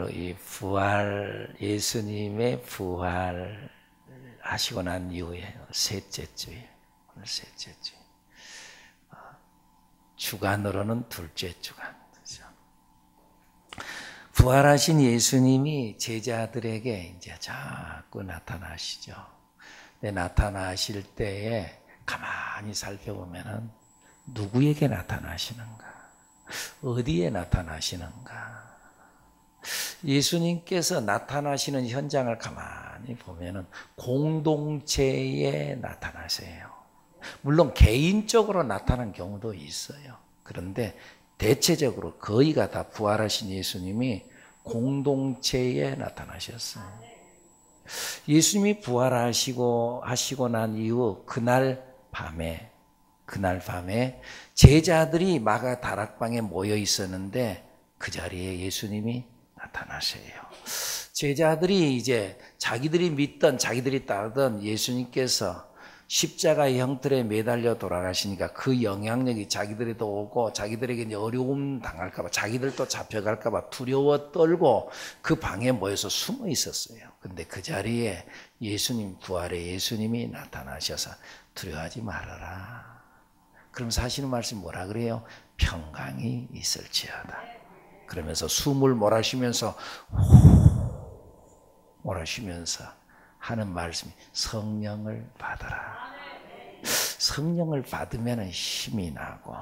오늘 이 부활, 예수님의 부활 하시고 난 이후에 셋째 주일, 오늘 셋째 주일. 주간으로는 둘째 주간. 그렇죠? 부활하신 예수님이 제자들에게 이제 자꾸 나타나시죠. 근데 나타나실 때에 가만히 살펴보면은 누구에게 나타나시는가? 어디에 나타나시는가? 예수님께서 나타나시는 현장을 가만히 보면은 공동체에 나타나세요. 물론 개인적으로 나타난 경우도 있어요. 그런데 대체적으로 거의가 다 부활하신 예수님이 공동체에 나타나셨어요. 예수님이 부활하시고 난 이후 그날 밤에 제자들이 마가 다락방에 모여 있었는데 그 자리에 예수님이 나타나세요. 제자들이 이제 자기들이 믿던, 자기들이 따르던 예수님께서 십자가의 형틀에 매달려 돌아가시니까 그 영향력이 자기들에도 오고 자기들에게 이제 어려움 당할까봐, 자기들도 잡혀갈까봐 두려워 떨고 그 방에 모여서 숨어 있었어요. 근데 그 자리에 예수님, 부활의 예수님이 나타나셔서 두려워하지 말아라. 그럼 하시는 말씀이 뭐라 그래요? 평강이 있을지어다. 그러면서 숨을 몰아쉬면서 하는 말씀이 성령을 받아라. 성령을 받으면 힘이 나고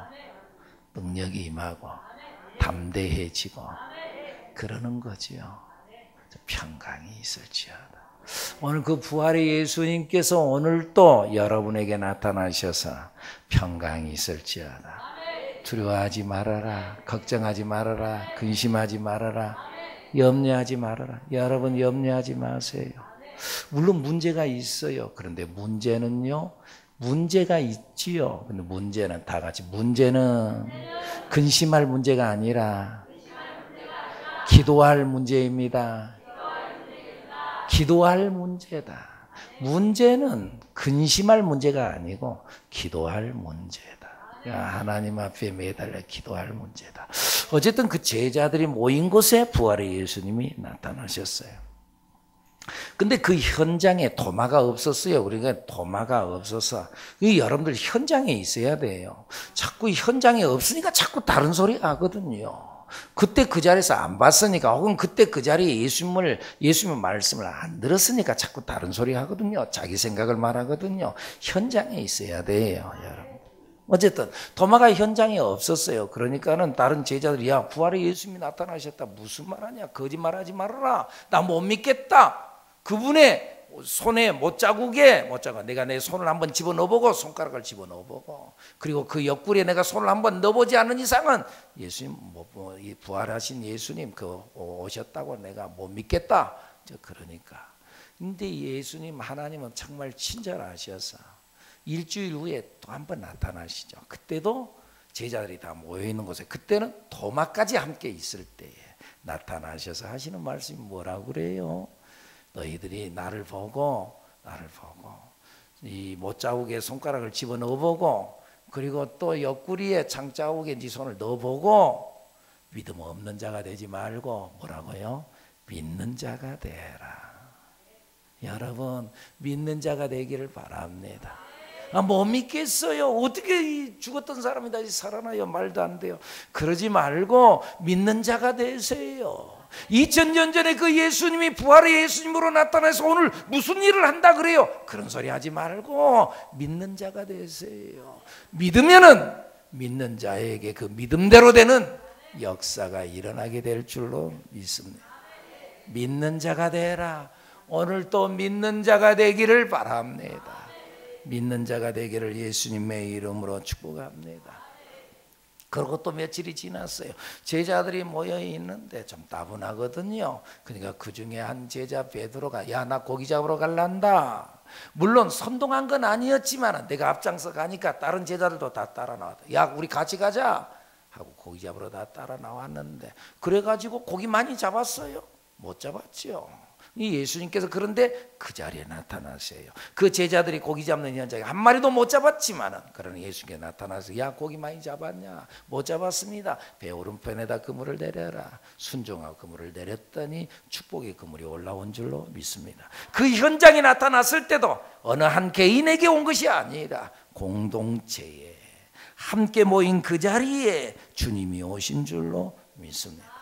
능력이 임하고 담대해지고 그러는 거지요. 평강이 있을지어다. 오늘 그 부활의 예수님께서 오늘 또 여러분에게 나타나셔서 평강이 있을지어다. 두려워하지 말아라. 걱정하지 말아라. 근심하지 말아라. 염려하지 말아라. 여러분 염려하지 마세요. 물론 문제가 있어요. 그런데 문제는요, 문제가 있지요. 근데 문제는 다 같이, 문제는 근심할 문제가 아니라 기도할 문제입니다. 기도할 문제다. 문제는 근심할 문제가 아니고 기도할 문제다. 하나님 앞에 매달려 기도할 문제다. 어쨌든 그 제자들이 모인 곳에 부활의 예수님이 나타나셨어요. 근데 그 현장에 도마가 없었어요. 그러니까 도마가 없어서 여러분들 현장에 있어야 돼요. 자꾸 현장에 없으니까 자꾸 다른 소리 하거든요. 그때 그 자리에서 안 봤으니까, 혹은 그때 그 자리에 예수님의 말씀을 안 들었으니까 자꾸 다른 소리 하거든요. 자기 생각을 말하거든요. 현장에 있어야 돼요, 여러분. 어쨌든 도마가 현장에 없었어요. 그러니까는 다른 제자들이, 야, 부활의 예수님이 나타나셨다. 무슨 말하냐? 거짓말하지 말아라. 나 못 믿겠다. 그분의 손에 못자국에 내가 내 손을 한번 집어넣어보고, 손가락을 집어넣어보고, 그리고 그 옆구리에 내가 손을 한번 넣어보지 않은 이상은 예수님, 부활하신 예수님 오셨다고 내가 못 믿겠다. 그러니까. 근데 예수님, 하나님은 정말 친절하셔서 일주일 후에 또 한 번 나타나시죠. 그때도 제자들이 다 모여있는 곳에, 그때는 도마까지 함께 있을 때에 나타나셔서 하시는 말씀이 뭐라고 그래요? 너희들이 나를 보고 이 못자국에 손가락을 집어넣어보고, 그리고 또 옆구리에 창자국에 네 손을 넣어보고 믿음 없는 자가 되지 말고 뭐라고요? 믿는 자가 되라. 여러분 믿는 자가 되기를 바랍니다. 못 믿겠어요. 어떻게 죽었던 사람이 다시 살아나요? 말도 안 돼요. 그러지 말고 믿는 자가 되세요. 2000년 전에 그 예수님이 부활의 예수님으로 나타나서 오늘 무슨 일을 한다 그래요? 그런 소리 하지 말고 믿는 자가 되세요. 믿으면은 믿는 자에게 그 믿음대로 되는 역사가 일어나게 될 줄로 믿습니다. 믿는 자가 되라. 오늘 또 믿는 자가 되기를 바랍니다. 믿는 자가 되기를 예수님의 이름으로 축복합니다. 그리고 또 며칠이 지났어요. 제자들이 모여 있는데 좀 따분하거든요. 그러니까 그 중에 한 제자 베드로가, 야, 나 고기 잡으러 갈란다. 물론 선동한 건 아니었지만 내가 앞장서 가니까 다른 제자들도 다 따라 나왔다. 야, 우리 같이 가자 하고 고기 잡으러 다 따라 나왔는데, 그래가지고 고기 많이 잡았어요? 못 잡았죠. 이 예수님께서 그런데 그 자리에 나타나세요. 그 제자들이 고기 잡는 현장에 한 마리도 못 잡았지만은 그러나 예수님께 나타나서 야 고기 많이 잡았냐? 못 잡았습니다. 배 오른편에다 그물을 내려라. 순종하고 그물을 내렸더니 축복의 그물이 올라온 줄로 믿습니다. 그 현장에 나타났을 때도 어느 한 개인에게 온 것이 아니라 공동체에 함께 모인 그 자리에 주님이 오신 줄로 믿습니다.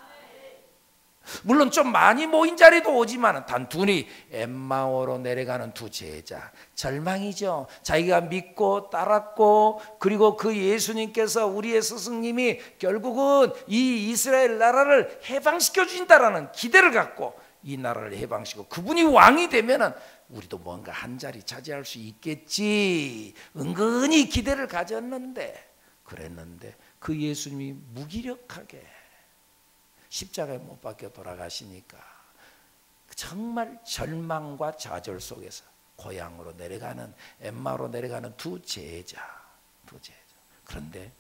물론 좀 많이 모인 자리도 오지만 단둘이 엠마오로 내려가는 두 제자, 절망이죠. 자기가 믿고 따랐고 그리고 그 예수님께서 우리의 스승님이 결국은 이 이스라엘 나라를 해방시켜 주신다라는 기대를 갖고 이 나라를 해방시키고 그분이 왕이 되면은 우리도 뭔가 한 자리 차지할 수 있겠지 은근히 기대를 가졌는데 그랬는데 그 예수님이 무기력하게 십자가에 못 박혀 돌아가시니까 정말 절망과 좌절 속에서 고향으로 내려가는 엠마오로 내려가는 두 제자. 그런데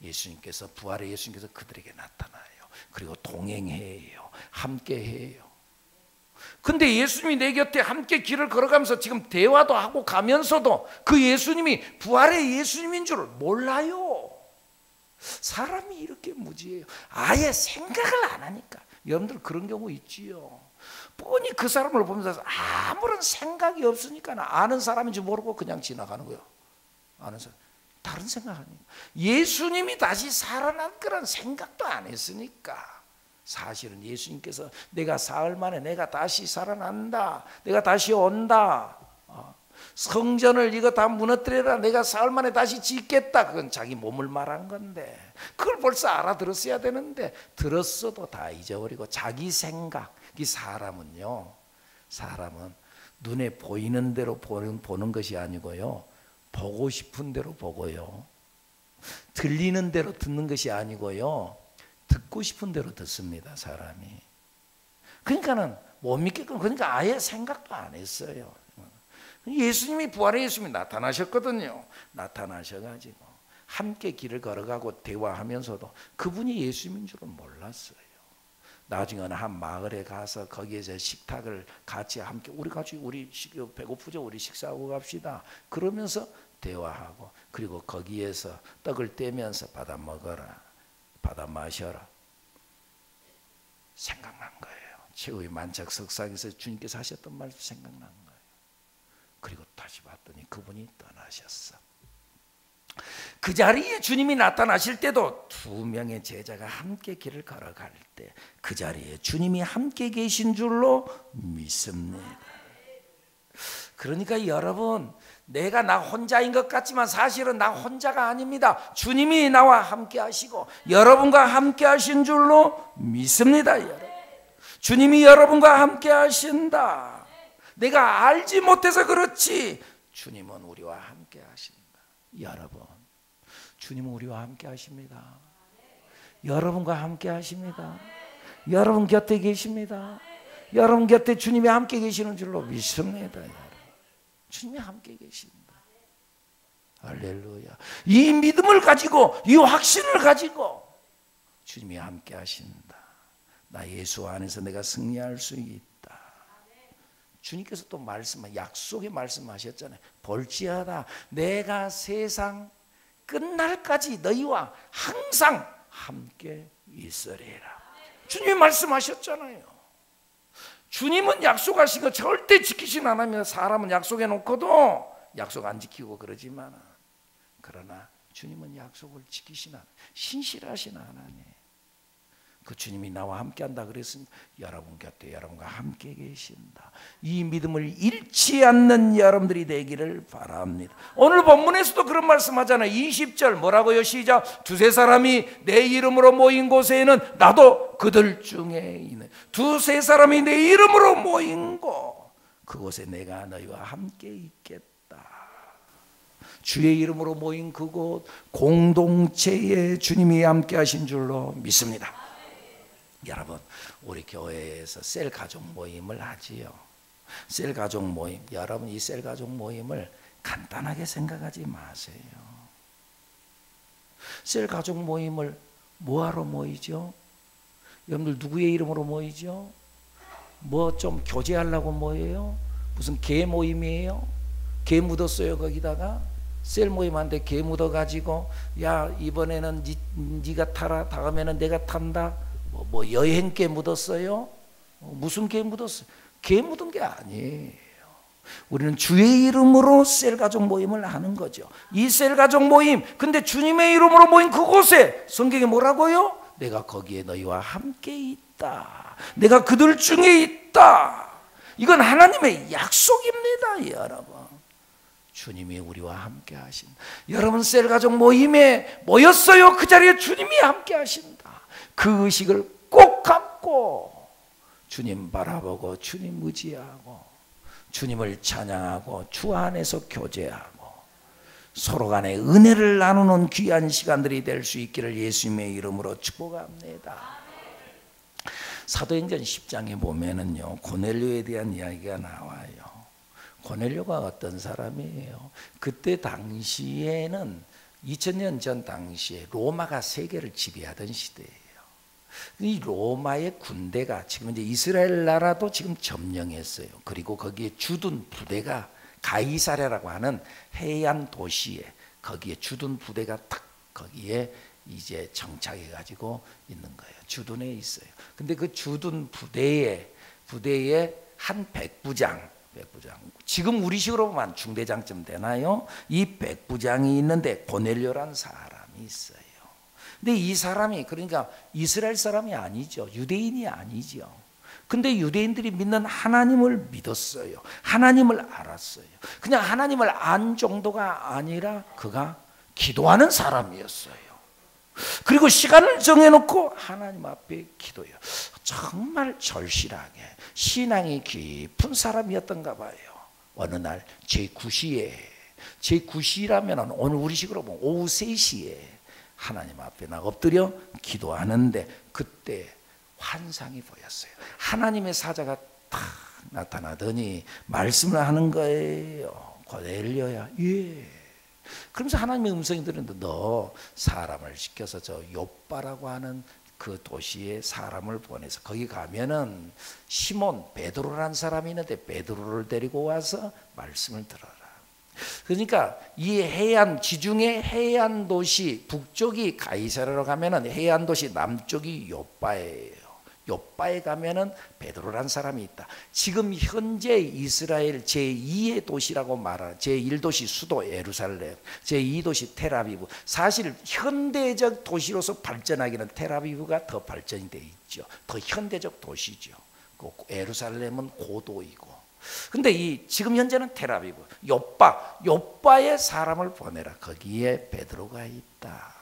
예수님께서 부활의 예수님께서 그들에게 나타나요. 그리고 동행해요. 함께해요. 근데 예수님이 내 곁에 함께 길을 걸어가면서 지금 대화도 하고 가면서도 그 예수님이 부활의 예수님인 줄 몰라요. 사람이 이렇게 무지해요. 아예 생각을 안 하니까. 여러분들 그런 경우 있지요. 뻔히 그 사람을 보면서 아무런 생각이 없으니까 아는 사람인지 모르고 그냥 지나가는 거예요. 아는 사람. 다른 생각 아니에요. 예수님이 다시 살아난 그런 생각도 안 했으니까. 사실은 예수님께서 내가 사흘 만에 내가 다시 살아난다. 내가 다시 온다. 성전을 이거 다 무너뜨려라. 내가 사흘 만에 다시 짓겠다. 그건 자기 몸을 말한 건데 그걸 벌써 알아들었어야 되는데 들었어도 다 잊어버리고 자기 생각. 이 사람은 눈에 보이는 대로 보는 것이 아니고요. 보고 싶은 대로 보고요. 들리는 대로 듣는 것이 아니고요. 듣고 싶은 대로 듣습니다. 사람이. 그러니까는 못 믿겠고 그러니까 아예 생각도 안 했어요. 예수님이 부활의 예수님이 나타나셨거든요. 나타나셔가지고 함께 길을 걸어가고 대화하면서도 그분이 예수님인 줄은 몰랐어요. 나중에 어느 한 마을에 가서 거기에서 식탁을 같이 함께 우리 배고프죠? 우리 식사하고 갑시다. 그러면서 대화하고 그리고 거기에서 떡을 떼면서 받아 먹어라. 받아 마셔라. 생각난 거예요. 최후의 만찬 석상에서 주님께서 하셨던 말도 생각난 거예요. 그리고 다시 봤더니 그분이 떠나셨어. 그 자리에 주님이 나타나실 때도 두 명의 제자가 함께 길을 걸어갈 때 그 자리에 주님이 함께 계신 줄로 믿습니다. 그러니까 여러분 내가 나 혼자인 것 같지만 사실은 나 혼자가 아닙니다. 주님이 나와 함께 하시고 여러분과 함께 하신 줄로 믿습니다. 여러분. 주님이 여러분과 함께 하신다. 내가 알지 못해서 그렇지 주님은 우리와 함께 하신다. 여러분 주님은 우리와 함께 하십니다. 여러분과 함께 하십니다. 여러분 곁에 계십니다. 여러분 곁에 주님이 함께 계시는 줄로 믿습니다. 여러분. 주님이 함께 계십니다. 할렐루야. 이 믿음을 가지고 이 확신을 가지고 주님이 함께 하신다. 나 예수 안에서 내가 승리할 수 있다. 주님께서 또 약속의 말씀하셨잖아요. 볼지어다 내가 세상 끝날까지 너희와 항상 함께 있으리라. 주님이 말씀하셨잖아요. 주님은 약속하신 거 절대 지키진 않으면 사람은 약속해 놓고도 약속 안 지키고 그러지만 그러나 주님은 약속을 지키시는 신실하신 하나님. 그 주님이 나와 함께 한다 그랬으니 여러분 곁에 여러분과 함께 계신다. 이 믿음을 잃지 않는 여러분들이 되기를 바랍니다. 오늘 본문에서도 그런 말씀하잖아요. 20절 뭐라고요? 시작. 두세 사람이 내 이름으로 모인 곳에는 나도 그들 중에 있는. 두세 사람이 내 이름으로 모인 곳 그곳에 내가 너희와 함께 있겠다. 주의 이름으로 모인 그곳 공동체에 주님이 함께 하신 줄로 믿습니다. 여러분 우리 교회에서 셀 가족 모임을 하지요. 셀 가족 모임. 여러분 이 셀 가족 모임을 간단하게 생각하지 마세요. 셀 가족 모임을 뭐하러 모이죠? 여러분들 누구의 이름으로 모이죠? 뭐 좀 교제하려고 뭐예요? 무슨 개 모임이에요? 개 묻었어요 거기다가? 셀 모임한테 개 묻어가지고 야 이번에는 네가 타라, 다음에는 내가 탄다. 뭐 여행 개 묻었어요? 무슨 개 묻었어요? 개 묻은 게 아니에요. 우리는 주의 이름으로 셀가족 모임을 하는 거죠. 이 셀가족 모임, 근데 주님의 이름으로 모인 그곳에 성경에 뭐라고요? 내가 거기에 너희와 함께 있다. 내가 그들 중에 있다. 이건 하나님의 약속입니다, 여러분. 주님이 우리와 함께 하신다. 여러분 셀가족 모임에 모였어요. 그 자리에 주님이 함께 하신다. 그 의식을 꼭 갖고 주님 바라보고 주님 의지하고 주님을 찬양하고 주 안에서 교제하고 서로 간에 은혜를 나누는 귀한 시간들이 될 수 있기를 예수님의 이름으로 축복합니다. 사도행전 10장에 보면은요, 고넬료에 대한 이야기가 나와요. 고넬료가 어떤 사람이에요? 그때 당시에는 2000년 전 당시에 로마가 세계를 지배하던 시대예요. 이 로마의 군대가 지금 이제 이스라엘 나라도 지금 점령했어요. 그리고 거기에 주둔 부대가 가이사랴라고 하는 해안 도시에 거기에 주둔 부대가 딱 거기에 이제 정착해 가지고 있는 거예요. 주둔해 있어요. 근데 그 주둔 부대에 한 백부장, 지금 우리식으로 보면 중대장쯤 되나요? 이 백부장이 있는데 고넬료란 사람이 있어요. 근데 이 사람이 그러니까 이스라엘 사람이 아니죠. 유대인이 아니죠. 근데 유대인들이 믿는 하나님을 믿었어요. 하나님을 알았어요. 그냥 하나님을 안 정도가 아니라 그가 기도하는 사람이었어요. 그리고 시간을 정해놓고 하나님 앞에 기도해요. 정말 절실하게 신앙이 깊은 사람이었던가 봐요. 어느 날 제9시라면 오늘 우리식으로 보면 오후 3시에 하나님 앞에 나 엎드려 기도하는데 그때 환상이 보였어요. 하나님의 사자가 탁 나타나더니 말씀을 하는 거예요. 고넬료야. 예. 그러면서 하나님의 음성이 들었는데 너 사람을 시켜서 저 욥바라고 하는 그 도시에 사람을 보내서 거기 가면은 시몬 베드로라는 사람이 있는데 베드로를 데리고 와서 말씀을 들어라. 그러니까 이 해안 지중해 해안 도시 북쪽이 가이사랴로 가면은 해안 도시 남쪽이 욥바예요. 욥바에 가면은 베드로라는 사람이 있다. 지금 현재 이스라엘 제2의 도시라고 말하는 제1도시 수도 예루살렘, 제2도시 텔아비브. 사실 현대적 도시로서 발전하기는 텔아비브가 더 발전이 돼 있죠. 더 현대적 도시죠. 예루살렘은 고도이고. 근데 지금 현재는 텔아비브, 욥바에 사람을 보내라. 거기에 베드로가 있다.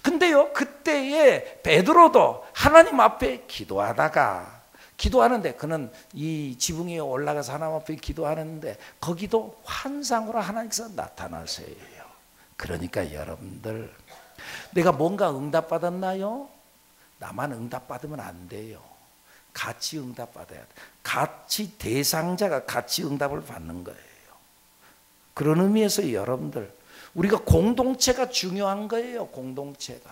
근데요, 그때에 베드로도 하나님 앞에 기도하는데 그는 이 지붕 위에 올라가서 하나님 앞에 기도하는데 거기도 환상으로 하나님께서 나타나세요. 그러니까 여러분들 내가 뭔가 응답받았나요? 나만 응답받으면 안 돼요. 같이 응답받아야 돼. 같이 대상자가 같이 응답을 받는 거예요. 그런 의미에서 여러분들 우리가 공동체가 중요한 거예요. 공동체가.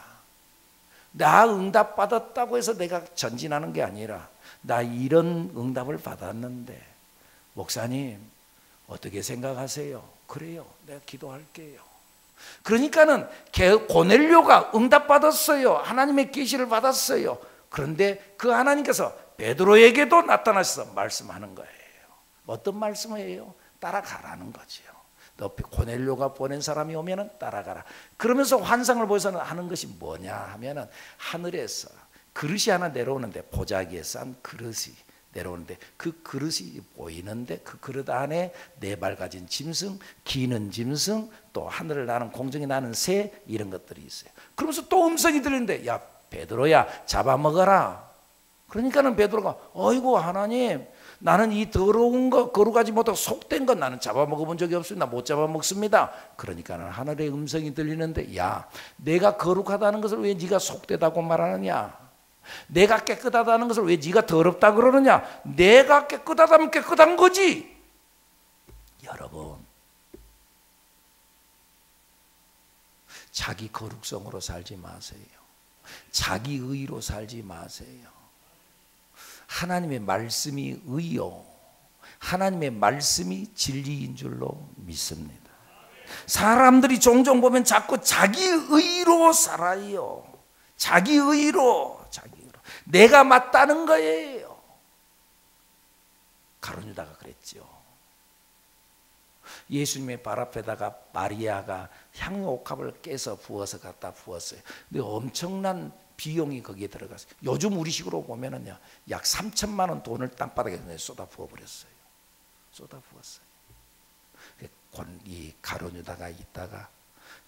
나 응답받았다고 해서 내가 전진하는 게 아니라 나 이런 응답을 받았는데 목사님 어떻게 생각하세요? 그래요. 내가 기도할게요. 그러니까는 고넬료가 응답받았어요. 하나님의 계시를 받았어요. 그런데 그 하나님께서 베드로에게도 나타나셔서 말씀하는 거예요. 어떤 말씀이에요? 따라가라는 거죠. 너 고넬료가 보낸 사람이 오면은 따라가라. 그러면서 환상을 보여서 하는 것이 뭐냐 하면은 하늘에서 그릇이 하나 내려오는데 보자기에 싼 그릇이 내려오는데 그 그릇이 보이는데 그 그릇 안에 4발 가진 짐승, 기는 짐승, 또 하늘을 나는 공중에 나는 새 이런 것들이 있어요. 그러면서 또 음성이 들리는데 야 베드로야 잡아먹어라. 그러니까는 베드로가 어이구 하나님 나는 이 더러운 거 거룩하지 못하고 속된 건 나는 잡아먹어본 적이 없습니다. 못 잡아먹습니다. 그러니까는 하늘의 음성이 들리는데 야 내가 거룩하다는 것을 왜 네가 속되다고 말하느냐. 내가 깨끗하다는 것을 왜 네가 더럽다 그러느냐. 내가 깨끗하다면 깨끗한 거지. 여러분 자기 거룩성으로 살지 마세요. 자기 의로 살지 마세요. 하나님의 말씀이 의요, 하나님의 말씀이 진리인 줄로 믿습니다. 사람들이 종종 보면 자꾸 자기 의로 살아요. 자기 의로, 내가 맞다는 거예요. 가룟 유다가 그랬죠. 예수님의 발 앞에다가 마리아가 향유 옥합을 깨서 부어서 갖다 부었어요. 근데 엄청난 비용이 거기에 들어갔어요. 요즘 우리식으로 보면은요, 약 3천만 원 돈을 땅바닥에 쏟아 부어버렸어요. 쏟아 부었어요. 이 가룟 유다가 있다가,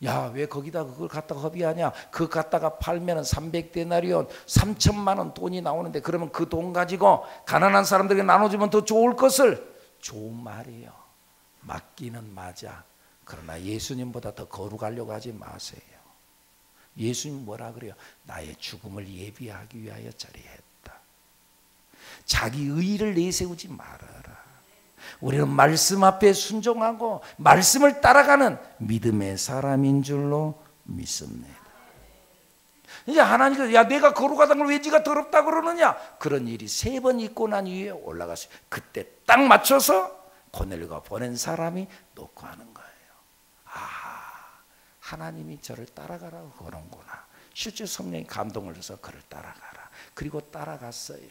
야, 왜 거기다 그걸 갖다가 허비하냐? 그거 갖다가 팔면은 300데나리온 3천만 원 돈이 나오는데, 그러면 그 돈 가지고 가난한 사람들에게 나눠주면 더 좋을 것을. 좋은 말이에요. 맞기는 맞아. 그러나 예수님보다 더 거룩하려고 하지 마세요. 예수님 뭐라 그래요? 나의 죽음을 예비하기 위하여 저리했다. 자기 의를 내세우지 말아라. 우리는 말씀 앞에 순종하고 말씀을 따라가는 믿음의 사람인 줄로 믿습니다. 이제 하나님께서, 야, 내가 거룩하다는 걸 왜 네가 더럽다 그러느냐? 그런 일이 3번 있고 난 이후에 올라갔어요. 그때 딱 맞춰서 고넬료가 보낸 사람이 놓고 하는 거예요. 아, 하나님이 저를 따라가라고 그러는구나. 실제 성령이 감동을 줘서 그를 따라가라. 그리고 따라갔어요.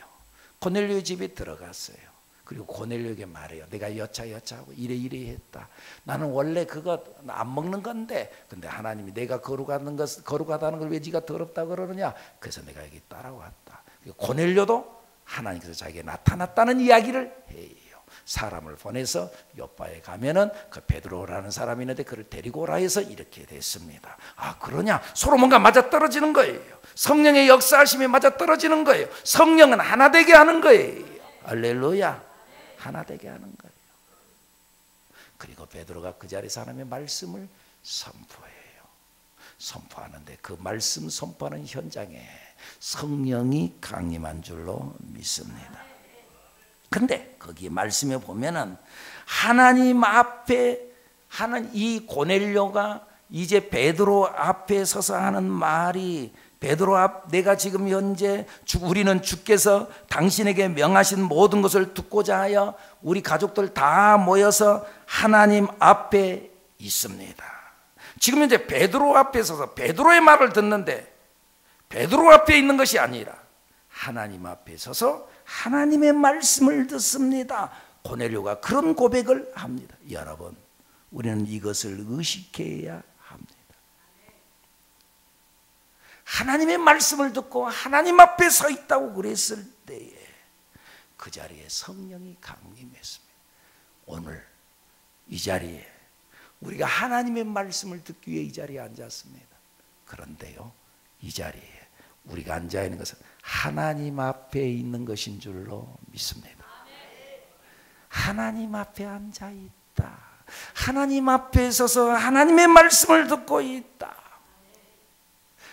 고넬료의 집에 들어갔어요. 그리고 고넬료에게 말해요. 내가 여차하고 이래 했다. 나는 원래 그거 안 먹는 건데, 근데 하나님이 내가 거룩하다는 걸 왜 네가 더럽다 그러느냐? 그래서 내가 여기 따라왔다. 고넬료도 하나님께서 자기에게 나타났다는 이야기를 해요. 사람을 보내서 요바에 가면은 그 베드로라는 사람이 있는데 그를 데리고 오라 해서 이렇게 됐습니다. 아, 그러냐? 서로 뭔가 맞아떨어지는 거예요. 성령의 역사하심이 맞아떨어지는 거예요. 성령은 하나 되게 하는 거예요. 할렐루야. 하나 되게 하는 거예요. 그리고 베드로가 그 자리에서 하나님의 말씀을 선포해요. 선포하는데 그 말씀 선포하는 현장에 성령이 강림한 줄로 믿습니다. 근데 거기 말씀에 보면은 하나님 앞에 하는 이 고넬료가 이제 베드로 앞에 서서 하는 말이, 베드로 앞, 내가 지금 현재 우리는 주께서 당신에게 명하신 모든 것을 듣고자 하여 우리 가족들 다 모여서 하나님 앞에 있습니다. 지금 현재 베드로 앞에 서서 베드로의 말을 듣는데, 베드로 앞에 있는 것이 아니라 하나님 앞에 서서 하나님의 말씀을 듣습니다. 고넬료가 그런 고백을 합니다. 여러분, 우리는 이것을 의식해야 합니다. 하나님의 말씀을 듣고 하나님 앞에 서 있다고 그랬을 때에 그 자리에 성령이 강림했습니다. 오늘 이 자리에 우리가 하나님의 말씀을 듣기 위해 이 자리에 앉았습니다. 그런데요, 이 자리에 우리가 앉아 있는 것은 하나님 앞에 있는 것인 줄로 믿습니다. 하나님 앞에 앉아 있다. 하나님 앞에 서서 하나님의 말씀을 듣고 있다.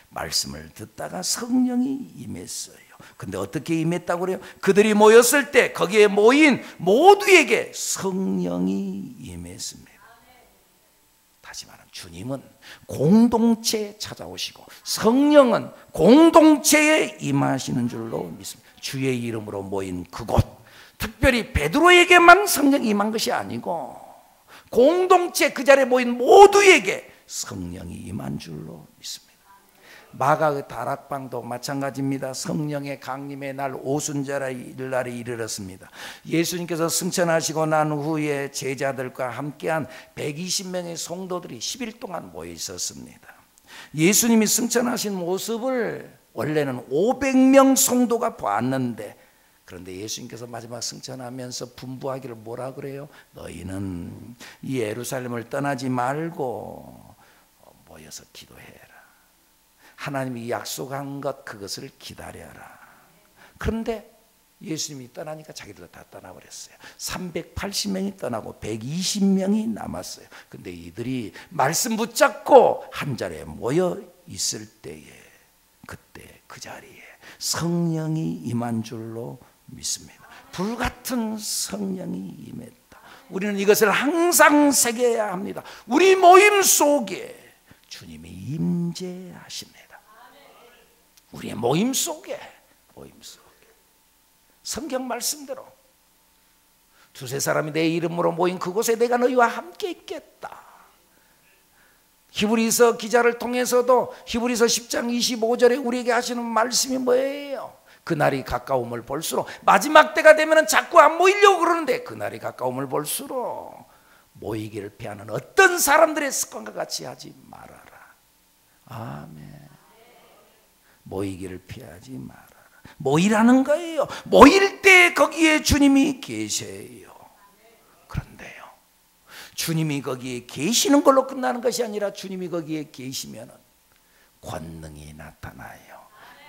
말씀을 듣다가 성령이 임했어요. 근데 어떻게 임했다고 그래요? 그들이 모였을 때 거기에 모인 모두에게 성령이 임했습니다. 다시 말하면 주님은 공동체에 찾아오시고 성령은 공동체에 임하시는 줄로 믿습니다. 주의 이름으로 모인 그곳, 특별히 베드로에게만 성령이 임한 것이 아니고 공동체 그 자리에 모인 모두에게 성령이 임한 줄로 믿습니다. 마가 다락방도 마찬가지입니다. 성령의 강림의 날 오순절날에 이르렀습니다. 예수님께서 승천하시고 난 후에 제자들과 함께한 120명의 성도들이 10일 동안 모여 있었습니다. 예수님이 승천하신 모습을 원래는 500명 성도가 봤는데, 그런데 예수님께서 마지막 승천하면서 분부하기를 뭐라 그래요? 너희는 이 예루살렘을 떠나지 말고 모여서 기도해라. 하나님이 약속한 것, 그것을 기다려라. 그런데 예수님이 떠나니까 자기들도 다 떠나버렸어요. 380명이 떠나고 120명이 남았어요. 근데 이들이 말씀 붙잡고 한 자리에 모여 있을 때에, 그때 그 자리에 성령이 임한 줄로 믿습니다. 불같은 성령이 임했다. 우리는 이것을 항상 새겨야 합니다. 우리 모임 속에 주님이 임재하십니다. 우리의 모임 속에 성경 말씀대로 두세 사람이 내 이름으로 모인 그곳에 내가 너희와 함께 있겠다. 히브리서 기자를 통해서도 히브리서 10장 25절에 우리에게 하시는 말씀이 뭐예요? 그날이 가까움을 볼수록, 마지막 때가 되면 자꾸 안 모이려고 그러는데 그날이 가까움을 볼수록 모이기를 피하는 어떤 사람들의 습관과 같이 하지 말아라. 아멘. 모이기를 피하지 말아라. 모이라는 거예요. 모일 때 거기에 주님이 계세요. 그런데요, 주님이 거기에 계시는 걸로 끝나는 것이 아니라 주님이 거기에 계시면 권능이 나타나요.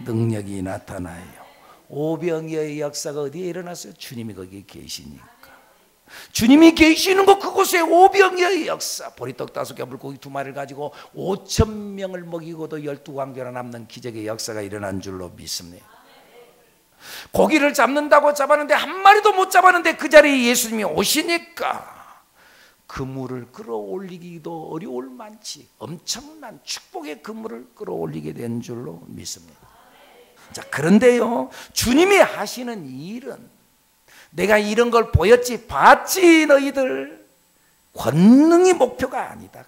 능력이 나타나요. 오병이어의 역사가 어디에 일어났어요? 주님이 거기에 계시니까. 주님이 계시는 곳 그곳에 오병이어의 역사, 보리떡 5개 물고기 2마리를 가지고 5,000명을 먹이고도 12광교나 남는 기적의 역사가 일어난 줄로 믿습니다. 고기를 잡는다고 잡았는데 한 마리도 못 잡았는데 그 자리에 예수님이 오시니까 그물을 끌어올리기도 어려울 만치 엄청난 축복의 그물을 끌어올리게 된 줄로 믿습니다. 자, 그런데요, 주님이 하시는 일은 내가 이런 걸 보였지, 봤지 너희들, 권능이 목표가 아니다.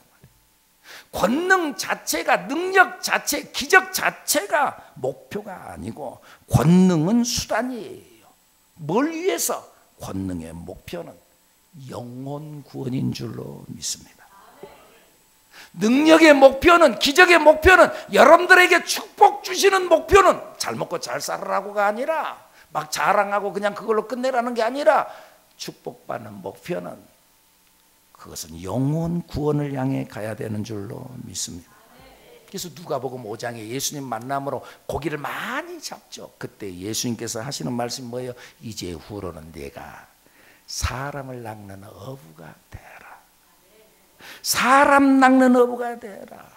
권능 자체가, 능력 자체, 기적 자체가 목표가 아니고 권능은 수단이에요. 뭘 위해서? 권능의 목표는 영혼 구원인 줄로 믿습니다. 능력의 목표는, 기적의 목표는, 여러분들에게 축복 주시는 목표는 잘 먹고 잘 살으라고가 아니라, 막 자랑하고 그냥 그걸로 끝내라는 게 아니라, 축복받는 목표는 그것은 영혼 구원을 향해 가야 되는 줄로 믿습니다. 그래서 누가복음 5장에 예수님 만남으로 고기를 많이 잡죠. 그때 예수님께서 하시는 말씀이 뭐예요? 이제 후로는 내가 사람을 낚는 어부가 되라. 사람 낚는 어부가 되라.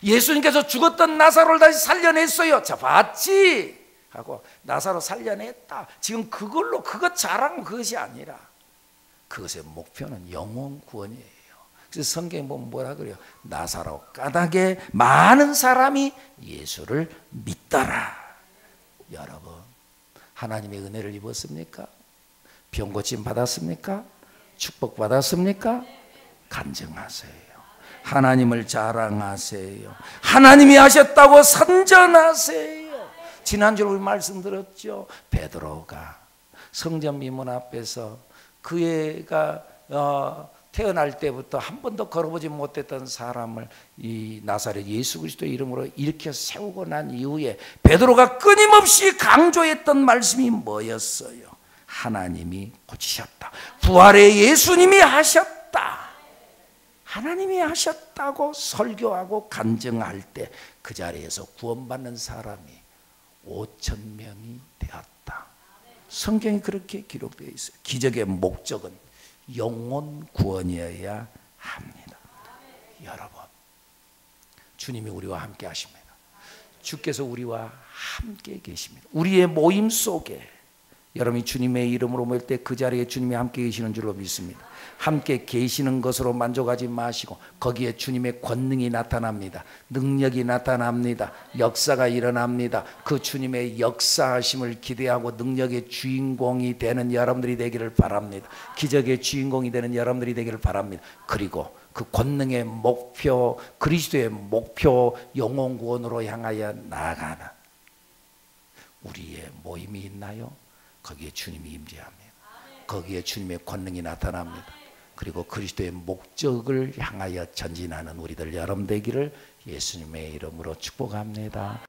예수님께서 죽었던 나사로를 다시 살려냈어요. 자, 봤지? 하고 나사로 살려냈다. 지금 그걸로, 그것 자랑, 그것이 아니라 그것의 목표는 영혼 구원이에요. 그래서 성경에 보면 뭐라 그래요? 나사로 까닭에 많은 사람이 예수를 믿더라. 여러분, 하나님의 은혜를 입었습니까? 병 고침 받았습니까? 축복 받았습니까? 간증하세요. 하나님을 자랑하세요. 하나님이 하셨다고 선전하세요. 지난주에 우리 말씀드렸죠. 베드로가 성전 미문 앞에서 그 애가 태어날 때부터 한 번도 걸어보지 못했던 사람을 이 나사렛 예수 그리스도의 이름으로 일으켜 세우고 난 이후에 베드로가 끊임없이 강조했던 말씀이 뭐였어요? 하나님이 고치셨다. 부활의 예수님이 하셨다. 하나님이 하셨다고 설교하고 간증할 때 그 자리에서 구원받는 사람이 5,000명이 되었다. 성경이 그렇게 기록되어 있어요. 기적의 목적은 영혼 구원이어야 합니다. 여러분, 주님이 우리와 함께 하십니다. 주께서 우리와 함께 계십니다. 우리의 모임 속에 여러분이 주님의 이름으로 모일 때 그 자리에 주님이 함께 계시는 줄로 믿습니다. 함께 계시는 것으로 만족하지 마시고 거기에 주님의 권능이 나타납니다. 능력이 나타납니다. 역사가 일어납니다. 그 주님의 역사하심을 기대하고 능력의 주인공이 되는 여러분들이 되기를 바랍니다. 기적의 주인공이 되는 여러분들이 되기를 바랍니다. 그리고 그 권능의 목표, 그리스도의 목표, 영혼 구원으로 향하여 나아가는 우리의 모임이 있나요? 거기에 주님이 임재합니다. 거기에 주님의 권능이 나타납니다. 그리고 그리스도의 목적을 향하여 전진하는 우리들 여러분 되기를 예수님의 이름으로 축복합니다.